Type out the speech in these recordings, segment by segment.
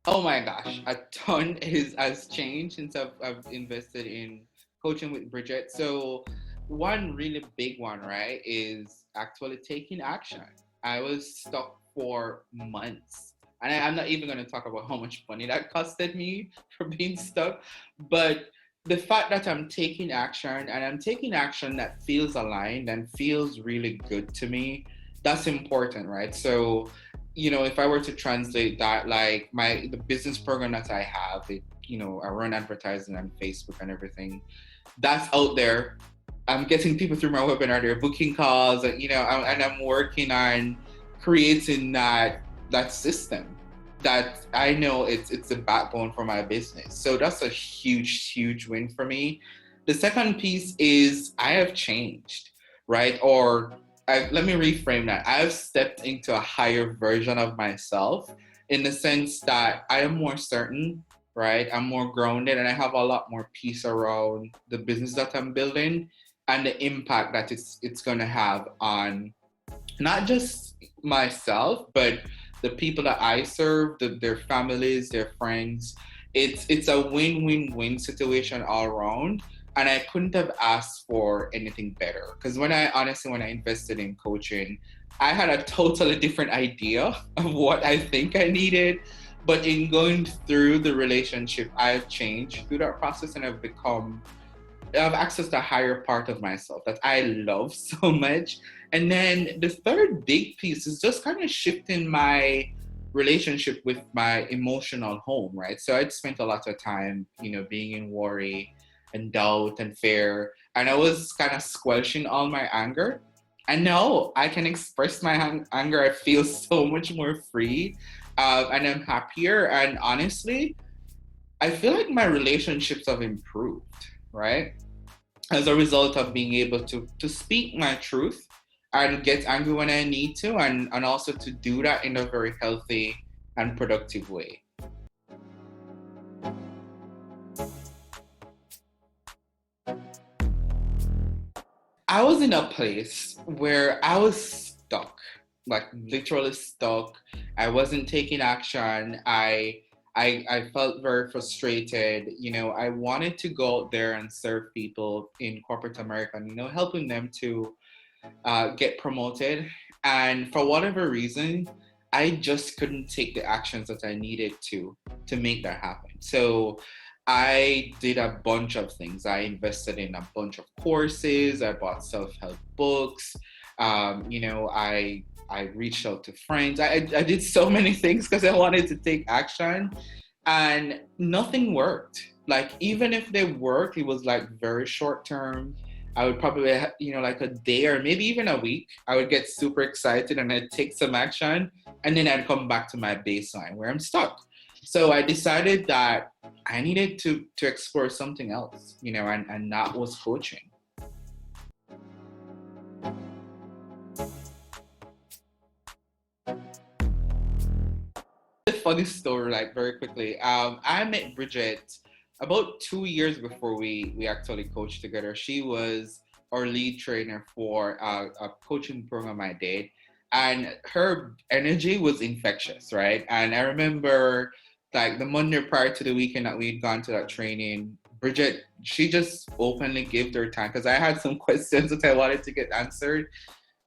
Oh my gosh, a ton has changed since I've invested in coaching with Bridgette. So one really big one, right, is actually taking action. I was stuck for months. And I'm not even going to talk about how much money that costed me for being stuck. But the fact that I'm taking action and I'm taking action that feels aligned and feels really good to me, that's important, right? So if I were to translate that, like the business program that I have, I run advertising on Facebook and everything. That's out there. I'm getting people through my webinar. They're booking calls, and I'm working on creating that system that I know it's the backbone for my business. So that's a huge, huge win for me. The second piece is I have changed, right? Let me reframe that. I've stepped into a higher version of myself in the sense that I am more certain, right? I'm more grounded and I have a lot more peace around the business that I'm building and the impact that it's going to have on not just myself, but the people that I serve, their families, their friends. It's a win-win-win situation all around. And I couldn't have asked for anything better. Because when I invested in coaching, I had a totally different idea of what I think I needed. But in going through the relationship, I've changed through that process and I've accessed a higher part of myself that I love so much. And then the third big piece is just kind of shifting my relationship with my emotional home, right? So I'd spent a lot of time, being in worry and doubt and fear. And I was kind of squelching all my anger. And now I can express my anger. I feel so much more free, and I'm happier. And honestly, I feel like my relationships have improved, right? As a result of being able to speak my truth and get angry when I need to, and also to do that in a very healthy and productive way. I was in a place where I was stuck, like literally stuck. I wasn't taking action. I felt very frustrated. I wanted to go out there and serve people in corporate America, and, helping them to get promoted. And for whatever reason, I just couldn't take the actions that I needed to make that happen. So I did a bunch of things. I invested in a bunch of courses. I bought self-help books. I reached out to friends. I did so many things because I wanted to take action, and nothing worked. Like even if they worked, it was like very short term. I would probably, like a day or maybe even a week, I would get super excited and I'd take some action, and then I'd come back to my baseline where I'm stuck. So I decided that I needed to explore something else, and that was coaching. A funny story, like very quickly. I met Bridgette about 2 years before we actually coached together. She was our lead trainer for a coaching program I did, and her energy was infectious, right? And I remember like the Monday prior to the weekend that we'd gone to that training. Bridgette, she just openly gave her time because I had some questions that I wanted to get answered,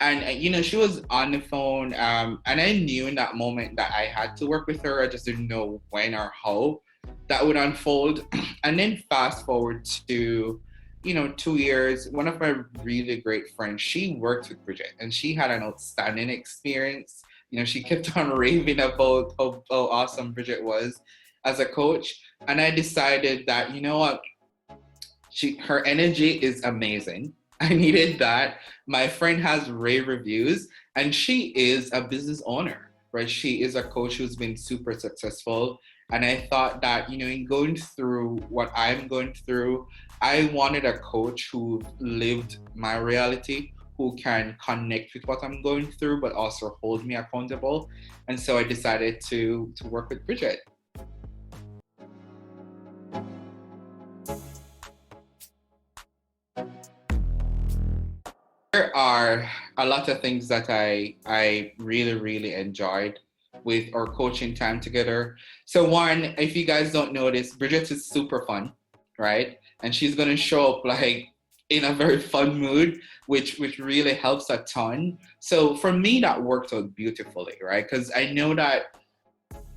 and she was on the phone, and I knew in that moment that I had to work with her. I just didn't know when or how that would unfold. And then fast forward to 2 years, one of my really great friends, she worked with Bridget and she had an outstanding experience. She kept on raving about how awesome Bridget was as a coach. And I decided that, what, her energy is amazing. I needed that. My friend has rave reviews, and she is a business owner, right? She is a coach who's been super successful. And I thought that, in going through what I'm going through, I wanted a coach who lived my reality, who can connect with what I'm going through, but also hold me accountable. And so I decided to work with Bridget. There are a lot of things that I really really enjoyed with our coaching time together. So one, if you guys don't notice, Bridgette is super fun, right? And she's gonna show up like in a very fun mood, which really helps a ton. So for me, that worked out beautifully, right? Because I know that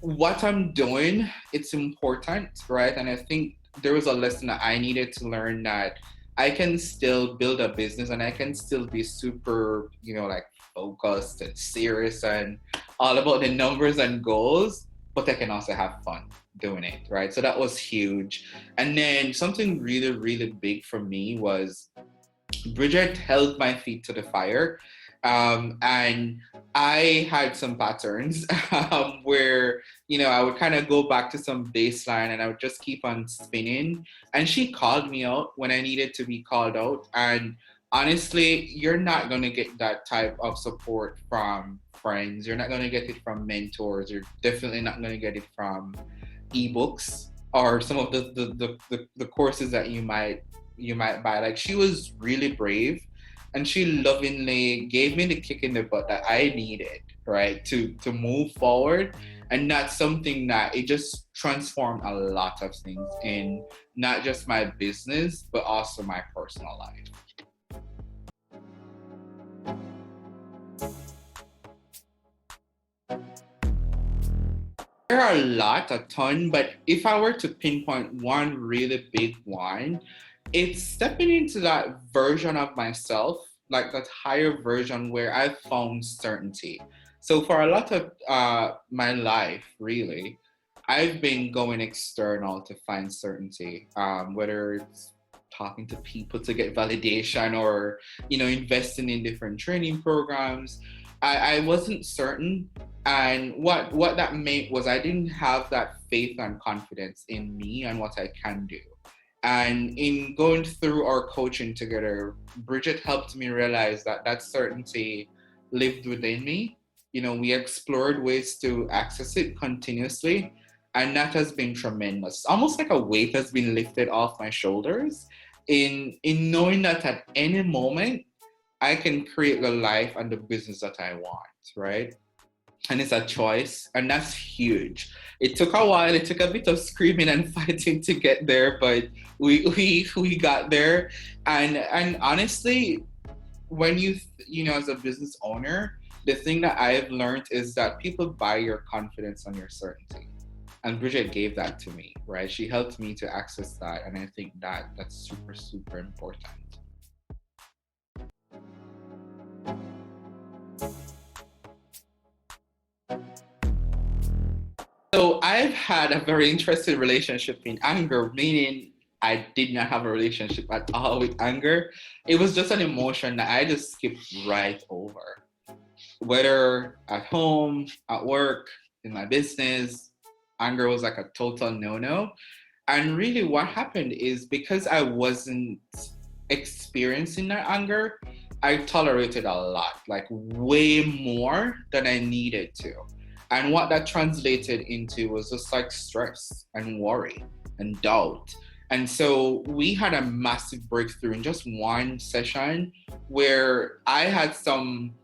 what I'm doing, it's important, right? And I think there was a lesson that I needed to learn, that I can still build a business and I can still be super, like focused and serious and all about the numbers and goals, but I can also have fun doing it, right? So that was huge. And then something really, really big for me was Bridgette held my feet to the fire. And I had some patterns where, I would kind of go back to some baseline and I would just keep on spinning. And she called me out when I needed to be called out. And honestly, you're not going to get that type of support from friends. You're not going to get it from mentors. You're definitely not going to get it from ebooks or some of the courses that you might buy. Like, she was really brave and she lovingly gave me the kick in the butt that I needed, right, to move forward. And that's something that it just transformed a lot of things in not just my business, but also my personal life. There are a ton, but if I were to pinpoint one really big one, it's stepping into that version of myself, like that higher version where I've found certainty. So for a lot of my life, really, I've been going external to find certainty, whether it's talking to people to get validation or, investing in different training programs. I wasn't certain. And what that meant was I didn't have that faith and confidence in me and what I can do. And in going through our coaching together, Bridgette helped me realize that that certainty lived within me. We explored ways to access it continuously, and that has been tremendous. Almost like a weight has been lifted off my shoulders in knowing that at any moment I can create the life and the business that I want, right? And it's a choice, and that's huge. It took a while. It took a bit of screaming and fighting to get there, but we got there. And honestly, when as a business owner, the thing that I've learned is that people buy your confidence on your certainty. And Bridgette gave that to me, right? She helped me to access that, and I think that that's super, super important. So I've had a very interesting relationship in anger, meaning I did not have a relationship at all with anger. It was just an emotion that I just skipped right over. Whether at home, at work, in my business, anger was like a total no-no. And really what happened is, because I wasn't experiencing that anger, I tolerated a lot, like way more than I needed to. And what that translated into was just like stress and worry and doubt. And so we had a massive breakthrough in just one session where I had some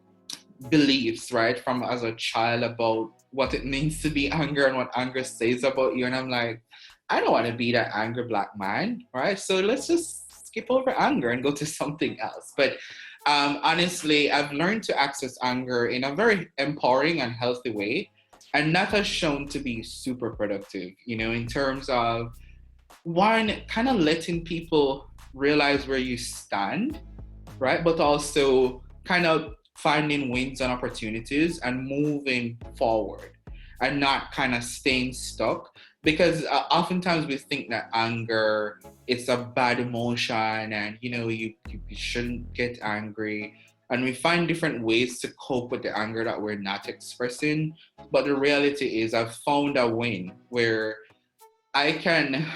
beliefs, right, from as a child about what it means to be anger and what anger says about you. And I'm like, I don't want to be that angry black man, right? So let's just skip over anger and go to something else. But honestly, I've learned to access anger in a very empowering and healthy way. And that has shown to be super productive, in terms of, one, kind of letting people realize where you stand, right? But also kind of finding wins and opportunities and moving forward and not kind of staying stuck. Because oftentimes we think that anger, it's a bad emotion and, you shouldn't get angry. And we find different ways to cope with the anger that we're not expressing. But the reality is I've found a win where I can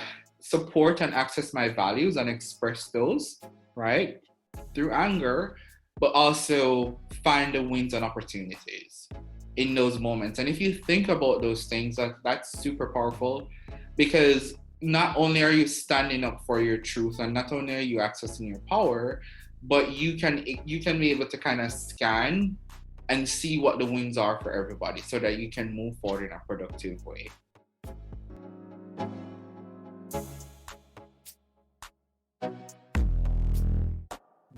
support and access my values and express those, right, through anger, but also find the wins and opportunities in those moments. And if you think about those things, that's super powerful, because not only are you standing up for your truth and not only are you accessing your power, but you can be able to kind of scan and see what the wins are for everybody so that you can move forward in a productive way.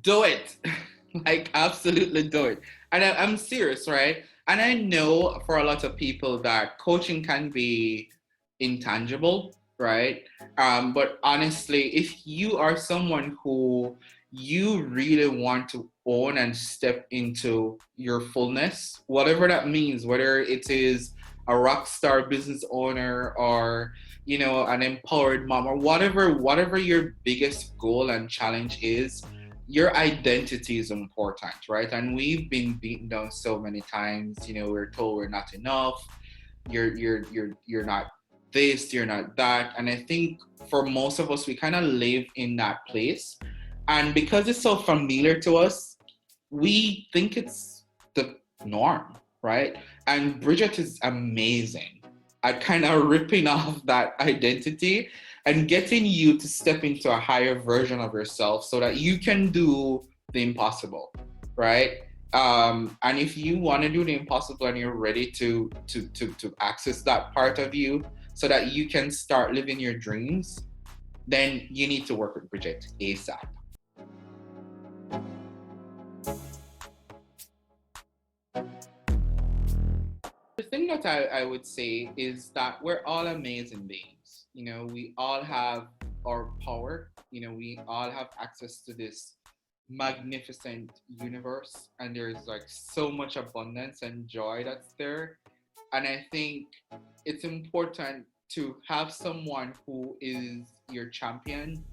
Do it. Like, absolutely do it. And I'm serious, right? And I know for a lot of people that coaching can be intangible, right? But honestly, if you are someone who you really want to own and step into your fullness, whatever that means, whether it is a rock star business owner or an empowered mom or whatever your biggest goal and challenge is, your identity is important, right? And we've been beaten down so many times. We're told we're not enough. You're not this. You're not that. And I think for most of us, we kind of live in that place, and because it's so familiar to us, we think it's the norm, right? And Bridgette is amazing at kind of ripping off that identity and getting you to step into a higher version of yourself so that you can do the impossible, right? And if you want to do the impossible and you're ready to access that part of you so that you can start living your dreams, then you need to work with Bridgette ASAP. The thing that I would say is that we're all amazing beings. We all have our power. We all have access to this magnificent universe, and there's like so much abundance and joy that's there. And I think it's important to have someone who is your champion,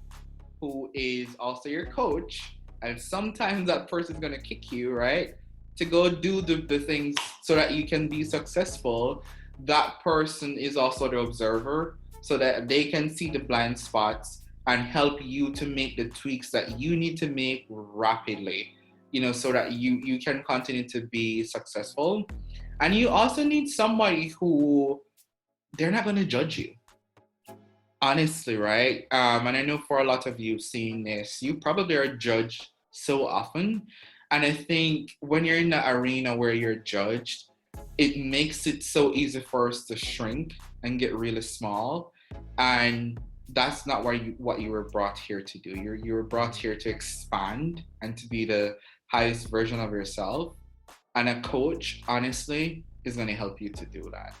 who is also your coach, and sometimes that person's gonna kick you, right? To go do the things so that you can be successful. That person is also the observer so that they can see the blind spots and help you to make the tweaks that you need to make rapidly, so that you can continue to be successful. And you also need somebody who, they're not going to judge you, honestly, right? And I know for a lot of you seeing this, you probably are judged so often. And I think when you're in the arena where you're judged, it makes it so easy for us to shrink and get really small. And that's not what you were brought here to do. You were brought here to expand and to be the highest version of yourself. And a coach, honestly, is going to help you to do that.